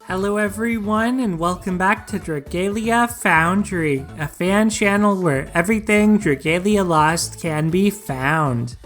Hello everyone and welcome back to Dragalia Foundry, a fan channel where everything Dragalia Lost can be found.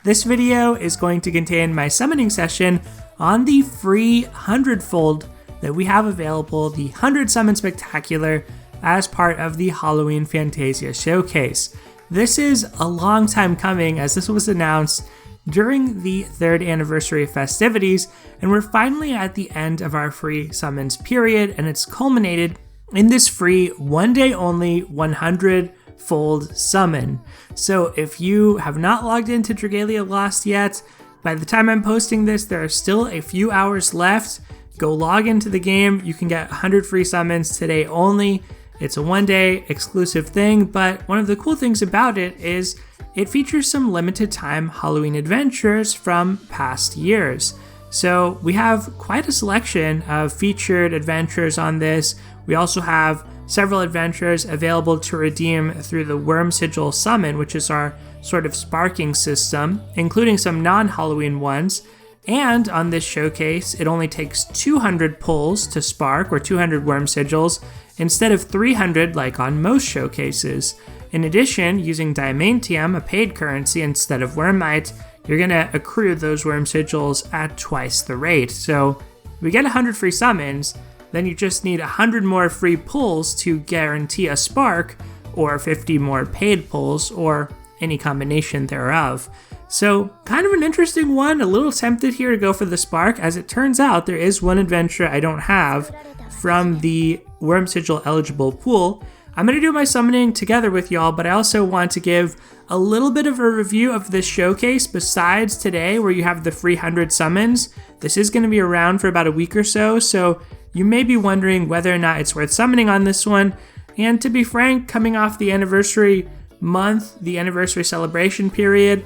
This video is going to contain my summoning session on the free 100-fold that we have available, the 100 Summon Spectacular, as part of the Halloween Fantasia showcase. This is a long time coming, as this was announced during the 3rd anniversary festivities, and we're finally at the end of our free summons period, and it's culminated in this free one day only 100-fold summon. So if you have not logged into Dragalia Lost yet, by the time I'm posting this, there are still a few hours left. Go log into the game. You can get 100 free summons today only. It's a one-day exclusive thing, but one of the cool things about it is it features some limited time Halloween adventures from past years. So we have quite a selection of featured adventures on this. We also have several adventures available to redeem through the wyrmsigils summon, which is our sort of sparking system, including some non-Halloween ones. And on this showcase, it only takes 200 pulls to spark, or 200 wyrmsigils, instead of 300 like on most showcases. In addition, using Diamantium, a paid currency, instead of Wyrmite, you're going to accrue those wyrmsigils at twice the rate. So we get 100 free summons, then you just need 100 more free pulls to guarantee a spark, or 50 more paid pulls, or any combination thereof. So kind of an interesting one, a little tempted here to go for the spark. As it turns out, there is one adventure I don't have from the wyrmsigil eligible pool. I'm going to do my summoning together with y'all, but I also want to give a little bit of a review of this showcase besides today where you have the free 100 summons. This is going to be around for about a week or so you may be wondering whether or not it's worth summoning on this one. And to be frank, coming off the anniversary month, the anniversary celebration period,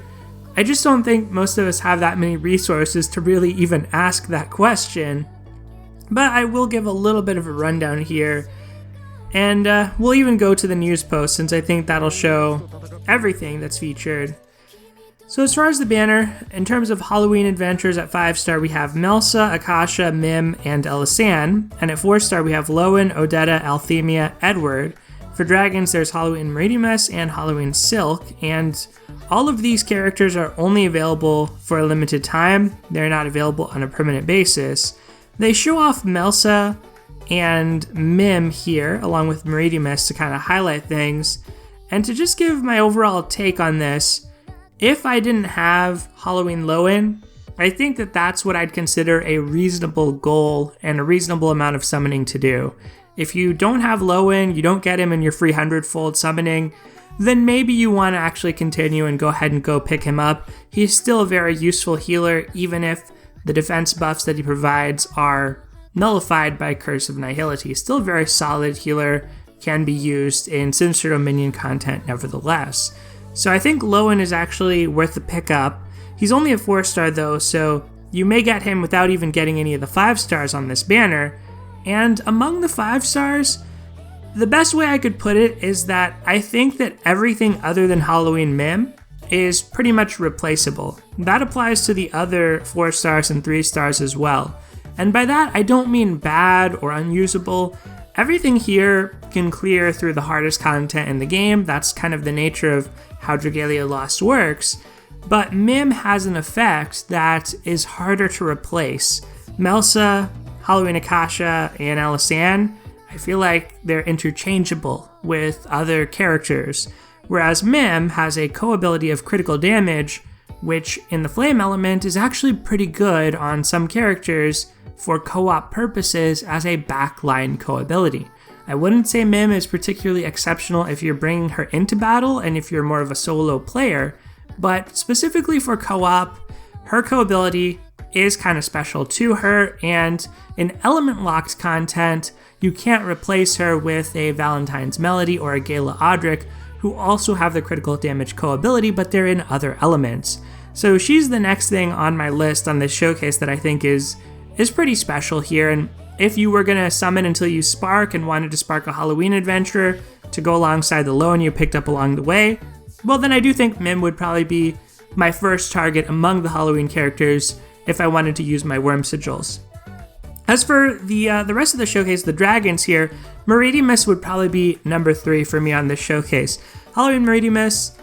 I just don't think most of us have that many resources to really even ask that question. But I will give a little bit of a rundown here. And we'll even go to the news post, since I think that'll show everything that's featured. So as far as the banner, in terms of Halloween adventures at 5-star, we have Melsa, Akasha, Mim, and Elisanne. And at 4-star, we have Lowen, Odetta, Althemia, Edward. For dragons, there's Halloween Meridimus and Halloween Silk. And all of these characters are only available for a limited time. They're not available on a permanent basis. They show off Melsa and Mim here, along with Meridimus, to kind of highlight things. And to just give my overall take on this, if I didn't have Halloween Lowen, I think that that's what I'd consider a reasonable goal and a reasonable amount of summoning to do. If you don't have Lowen, you don't get him in your free 100-fold summoning, then maybe you want to actually continue and go ahead and go pick him up. He's still a very useful healer, even if the defense buffs that he provides are nullified by Curse of Nihility. Still a very solid healer, can be used in Sinister Minion content nevertheless. So I think Lowen is actually worth the pickup. He's only a 4-star though, so you may get him without even getting any of the 5 stars on this banner. And among the 5 stars, the best way I could put it is that I think that everything other than Halloween Mim is pretty much replaceable. That applies to the other 4 stars and 3 stars as well. And by that, I don't mean bad or unusable. Everything here can clear through the hardest content in the game. That's kind of the nature of how Dragalia Lost works. But Mim has an effect that is harder to replace. Melsa, Halloween Akasha, and Elisanne, I feel like they're interchangeable with other characters. Whereas Mim has a co-ability of critical damage, which in the flame element is actually pretty good on some characters for co-op purposes as a backline co-ability. I wouldn't say Mim is particularly exceptional if you're bringing her into battle and if you're more of a solo player, but specifically for co-op, her co-ability is kind of special to her, and in element locked content, you can't replace her with a Valentine's Melody or a Gala Audric, who also have the critical damage co-ability, but they're in other elements. So she's the next thing on my list on this showcase that I think is pretty special here. And if you were going to summon until you spark and wanted to spark a Halloween adventure to go alongside the Lowen you picked up along the way, well then I do think Mim would probably be my first target among the Halloween characters if I wanted to use my wyrmsigils. As for the rest of the showcase, the dragons here, Meridimus would probably be number 3 for me on this showcase. Halloween Meridimus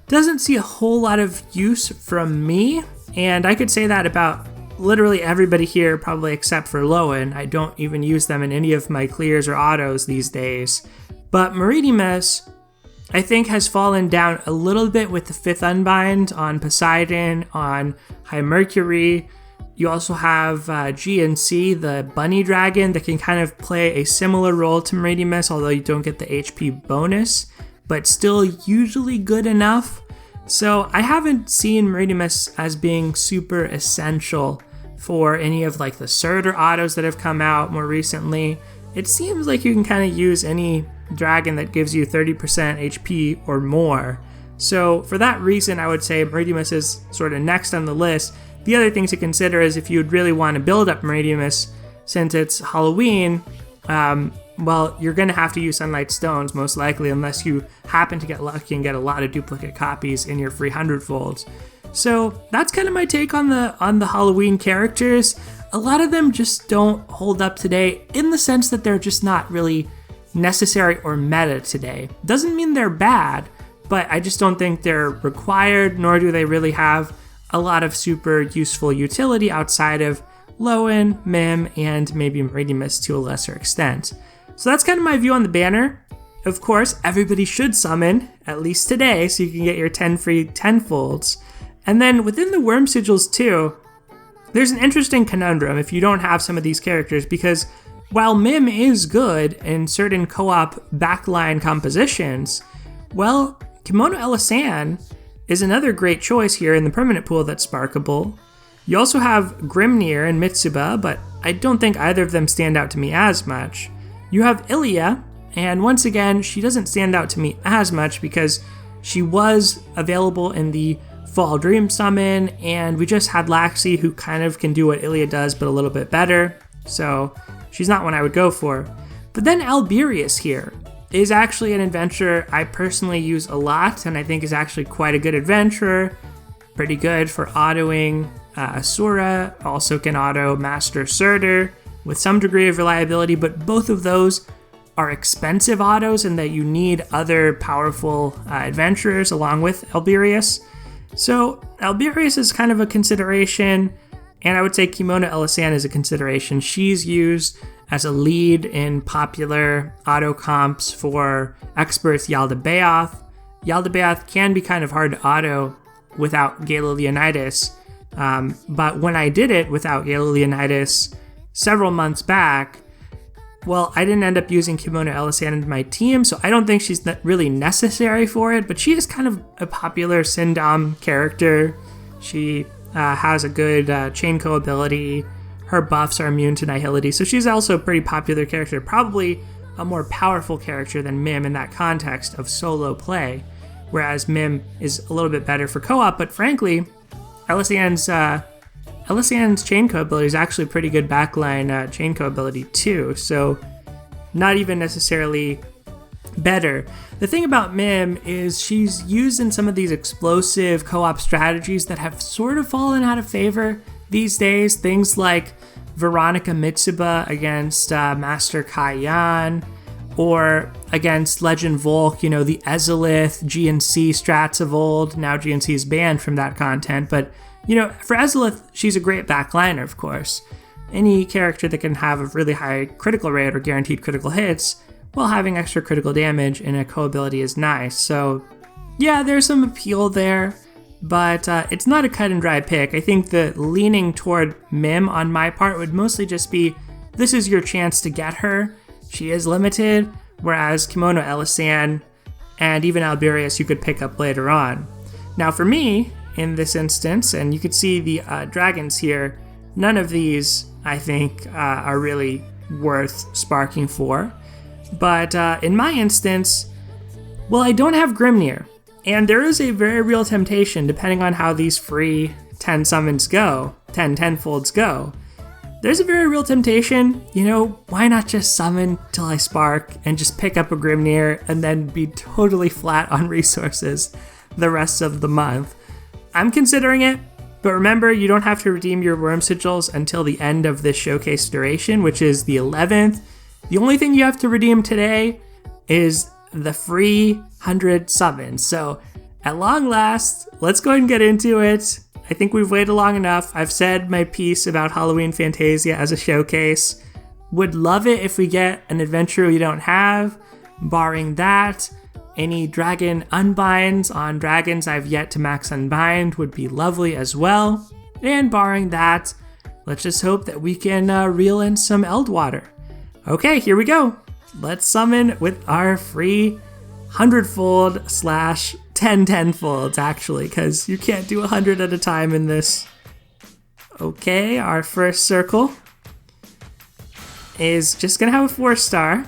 doesn't see a whole lot of use from me, and I could say that about literally everybody here, probably except for Lowen. I don't even use them in any of my clears or autos these days. But Meridimus, I think, has fallen down a little bit with the 5th Unbind on Poseidon, on High Mercury. You also have G and C, the bunny dragon, that can kind of play a similar role to Meridimus, although you don't get the HP bonus, but still usually good enough. So I haven't seen Meridimus as being super essential for any of like the Surtur autos that have come out more recently. It seems like you can kind of use any dragon that gives you 30% HP or more. So for that reason, I would say Meridimus is sort of next on the list. The other thing to consider is if you'd really want to build up Meridimus, since it's Halloween, well, you're going to have to use Sunlight Stones most likely, unless you happen to get lucky and get a lot of duplicate copies in your free 100-folds. So that's kind of my take on the Halloween characters. A lot of them just don't hold up today, in the sense that they're just not really necessary or meta today. Doesn't mean they're bad, but I just don't think they're required, nor do they really have a lot of super useful utility outside of Lowen, Mim, and maybe Meridimus to a lesser extent. So that's kind of my view on the banner. Of course, everybody should summon, at least today, so you can get your 10 free 10-folds. And then within the wyrmsigils too, there's an interesting conundrum if you don't have some of these characters, because while Mim is good in certain co-op backline compositions, well, Kimono Elisan is another great choice here in the permanent pool that's sparkable. You also have Grimnir and Mitsuba, but I don't think either of them stand out to me as much. You have Ilia, and once again, she doesn't stand out to me as much because she was available in the Fall Dream Summon, and we just had Laxi, who kind of can do what Ilia does, but a little bit better, so she's not one I would go for. But then Alberius here is actually an adventurer I personally use a lot, and I think is actually quite a good adventurer. Pretty good for autoing Asura, also can auto Master Surtur with some degree of reliability, but both of those are expensive autos and that you need other powerful adventurers along with Alberius. So Alberius is kind of a consideration, and I would say Kimono Elisan is a consideration. She's used as a lead in popular auto comps for experts Yaldabaoth. Yaldabaoth can be kind of hard to auto without Gala Leonidas, but when I did it without Gala Leonidas several months back, well, I didn't end up using Kimono Elisan in my team, so I don't think she's really necessary for it, but she is kind of a popular Syndom character. She has a good Chainco ability. Her buffs are immune to Nihility, so she's also a pretty popular character, probably a more powerful character than Mim in that context of solo play, whereas Mim is a little bit better for co-op, but frankly, Elisan's Chainco ability is actually a pretty good backline Chainco ability too, so not even necessarily better. The thing about Mim is she's used in some of these explosive co-op strategies that have sort of fallen out of favor these days. Things like Veronica Mitsuba against Master Kaiyan, or against Legend Volk, you know, the Ezolith, GNC strats of old. Now GNC is banned from that content, but you know, for Ezolith, she's a great backliner, of course. Any character that can have a really high critical rate or guaranteed critical hits while having extra critical damage in a co-ability is nice. So yeah, there's some appeal there, but it's not a cut and dry pick. I think the leaning toward Mim on my part would mostly just be, this is your chance to get her. She is limited, whereas Kimono Elisan and even Alberius you could pick up later on. Now for me, in this instance, and you can see the dragons here, none of these, I think, are really worth sparking for. But in my instance, well, I don't have Grimnir, and there is a very real temptation, depending on how these free 10 summons go, 10-folds go. There's a very real temptation, you know, why not just summon till I spark and just pick up a Grimnir and then be totally flat on resources the rest of the month? I'm considering it. But remember, you don't have to redeem your worm sigils until the end of this showcase duration, which is the 11th. The only thing you have to redeem today is the free 100 summons. So at long last, let's go ahead and get into it. I think we've waited long enough. I've said my piece about Halloween Fantasia as a showcase. Would love it if we get an adventure we don't have. Barring that, any dragon unbinds on dragons I've yet to max unbind would be lovely as well. And barring that, let's just hope that we can reel in some Eldwater. Okay, here we go. Let's summon with our free 100-fold / 10-10-folds, actually, because you can't do 100 at a time in this. Okay, our first circle is just gonna have a 4-star.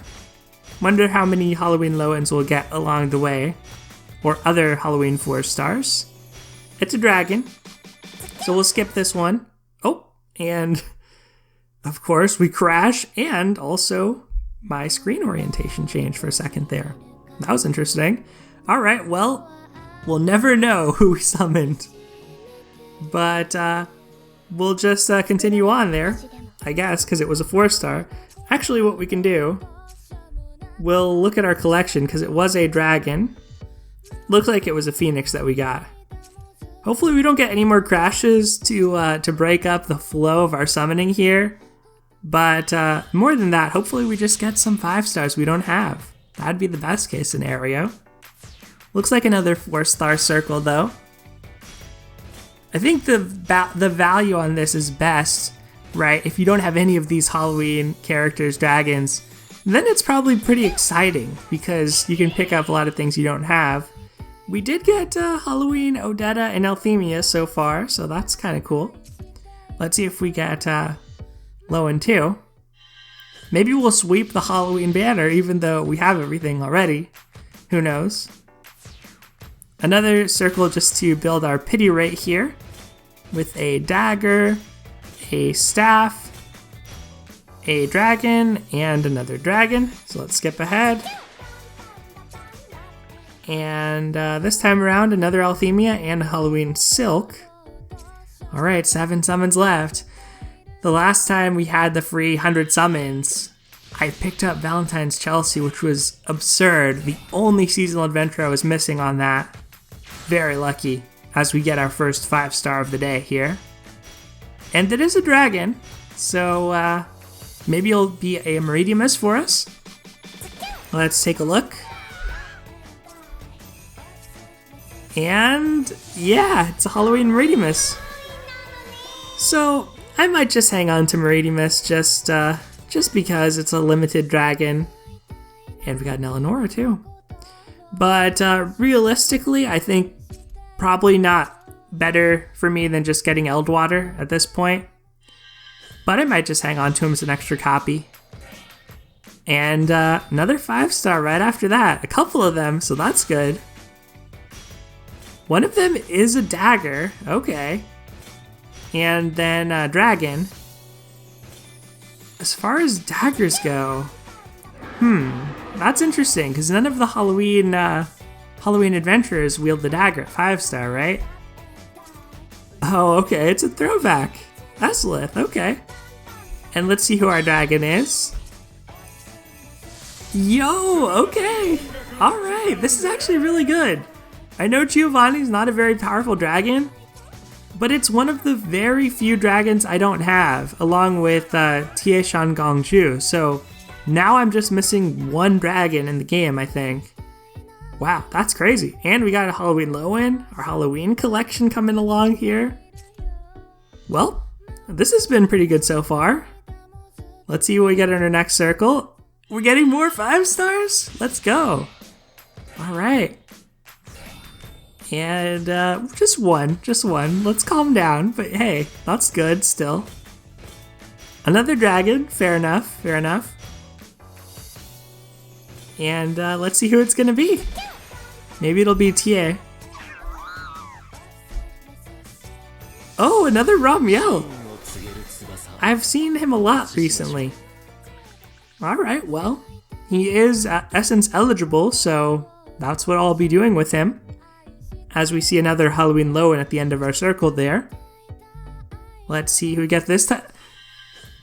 Wonder how many Halloween low-ends we'll get along the way, or other Halloween 4-stars. It's a dragon, so we'll skip this one. Oh, and of course we crash, and also my screen orientation changed for a second there. That was interesting. All right, well, we'll never know who we summoned, but we'll just continue on there, I guess, because it was a 4-star. Actually, what we can do, we'll look at our collection, because it was a dragon. Looks like it was a phoenix that we got. Hopefully we don't get any more crashes to break up the flow of our summoning here. But more than that, hopefully we just get some 5-stars we don't have. That'd be the best case scenario. Looks like another 4-star circle though. I think the value on this is best, right? If you don't have any of these Halloween characters, dragons, then it's probably pretty exciting because you can pick up a lot of things you don't have. We did get Halloween Odetta and Althemia so far, so that's kind of cool. Let's see if we get Lowen too. Maybe we'll sweep the Halloween banner even though we have everything already. Who knows? Another circle just to build our pity rate here with a dagger, a staff, a dragon, and another dragon. So let's skip ahead. And this time around, another Althemia and a Halloween Silk. All right, 7 summons left. The last time we had the free 100 summons, I picked up Valentine's Chelsea, which was absurd. The only seasonal adventure I was missing on that. Very lucky as we get our first 5-star of the day here. And it is a dragon, so maybe it'll be a Meridimus for us. Let's take a look. And yeah, it's a Halloween Meridimus. So I might just hang on to Meridimus just because it's a limited dragon. And we got an Eleonora too. But realistically, I think probably not better for me than just getting Eldwater at this point. But I might just hang on to him as an extra copy. And another 5-star right after that. A couple of them, so that's good. One of them is a dagger. Okay. And then a dragon. As far as daggers go, that's interesting because none of the Halloween adventurers wield the dagger at 5-star, right? Oh, okay, it's a throwback. Eslith, okay. And let's see who our dragon is. Yo, okay. All right, this is actually really good. I know Giovanni's not a very powerful dragon, but it's one of the very few dragons I don't have, along with Tie Shan Gongju. So now I'm just missing one dragon in the game, I think. Wow, that's crazy. And we got a Halloween Lowen, our Halloween collection coming along here. Well, this has been pretty good so far. Let's see what we get in our next circle. We're getting more 5-stars? Let's go. All right. And just one. Let's calm down, but hey, that's good still. Another dragon, fair enough. And let's see who it's gonna be. Maybe it'll be TA. Oh, another Ramiel. I've seen him a lot recently. Alright, well, he is Essence eligible, so that's what I'll be doing with him. As we see another Halloween Lowen at the end of our circle there. Let's see who we get this time.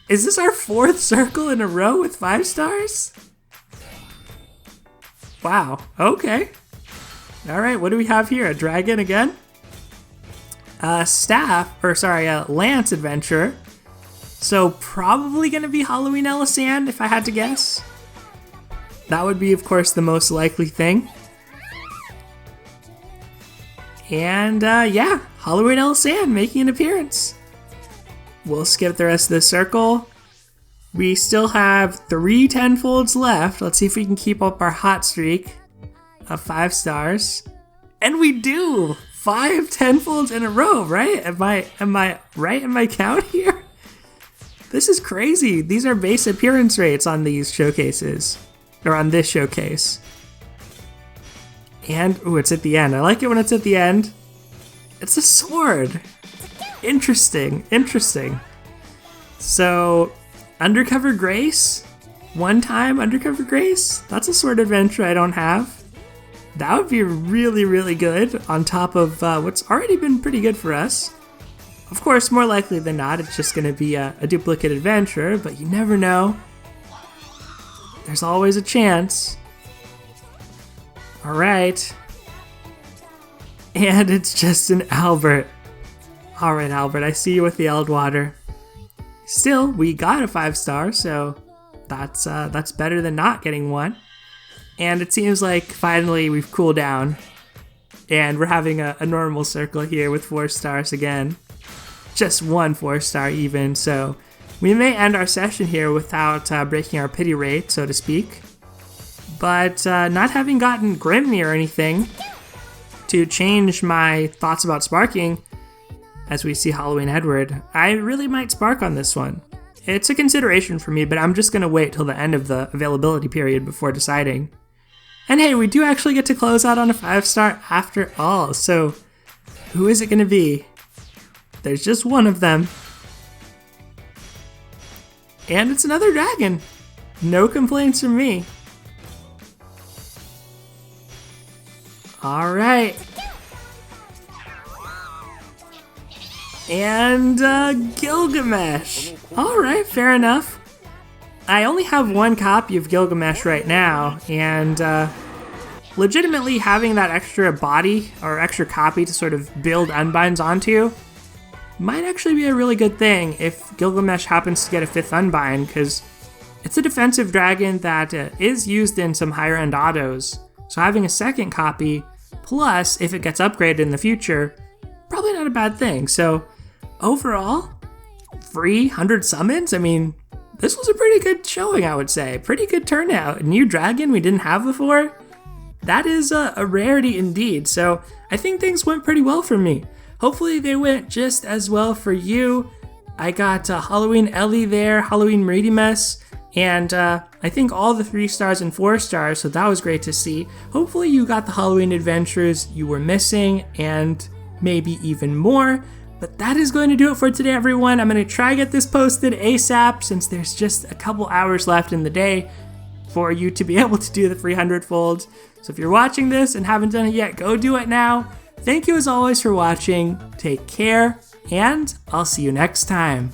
Is this our 4th circle in a row with 5 stars? Wow, okay. All right, what do we have here? A dragon again? Lance adventure. So probably gonna be Halloween Elisand if I had to guess. That would be, of course, the most likely thing. And yeah, Halloween Elisand making an appearance. We'll skip the rest of the circle. We still have 3 10-folds left. Let's see if we can keep up our hot streak of 5 stars. And we do! 5 10-folds in a row, right? Am I right in my count here? This is crazy. These are base appearance rates on these showcases. Or on this showcase. And, ooh, it's at the end. I like it when it's at the end. It's a sword. Interesting. So, Undercover Grace? One time Undercover Grace? That's a sword adventure I don't have. That would be really, really good on top of what's already been pretty good for us. Of course, more likely than not, it's just going to be a duplicate adventure, but you never know. There's always a chance. All right. And it's just an Albert. All right, Albert, I see you with the Eldwater. Still, we got a 5-star, so that's better than not getting one. And it seems like finally we've cooled down, and we're having a normal circle here with 4 stars again. Just 1 4-star even, so we may end our session here without breaking our pity rate, so to speak. But not having gotten Grimney or anything to change my thoughts about sparking, as we see Halloween Edward, I really might spark on this one. It's a consideration for me, but I'm just going to wait till the end of the availability period before deciding. And hey, we do actually get to close out on a 5-star after all, so who is it going to be? There's just one of them. And it's another dragon. No complaints from me. All right. And Gilgamesh. All right, fair enough. I only have 1 copy of Gilgamesh right now, and legitimately having that extra body or extra copy to sort of build Unbinds onto might actually be a really good thing if Gilgamesh happens to get a 5th Unbind, because it's a defensive dragon that is used in some higher end autos. So having a 2nd copy, plus if it gets upgraded in the future, probably not a bad thing. So overall, free 100 summons? I mean, this was a pretty good showing, I would say. Pretty good turnout. A new dragon we didn't have before? That is a rarity indeed. So I think things went pretty well for me. Hopefully they went just as well for you. I got Halloween Ellie there, Halloween Meridimus, and I think all the 3 stars and 4 stars, so that was great to see. Hopefully you got the Halloween adventures you were missing, and maybe even more. But that is going to do it for today, everyone. I'm going to try to get this posted ASAP since there's just a couple hours left in the day for you to be able to do the 300-fold. So if you're watching this and haven't done it yet, go do it now. Thank you as always for watching. Take care, and I'll see you next time.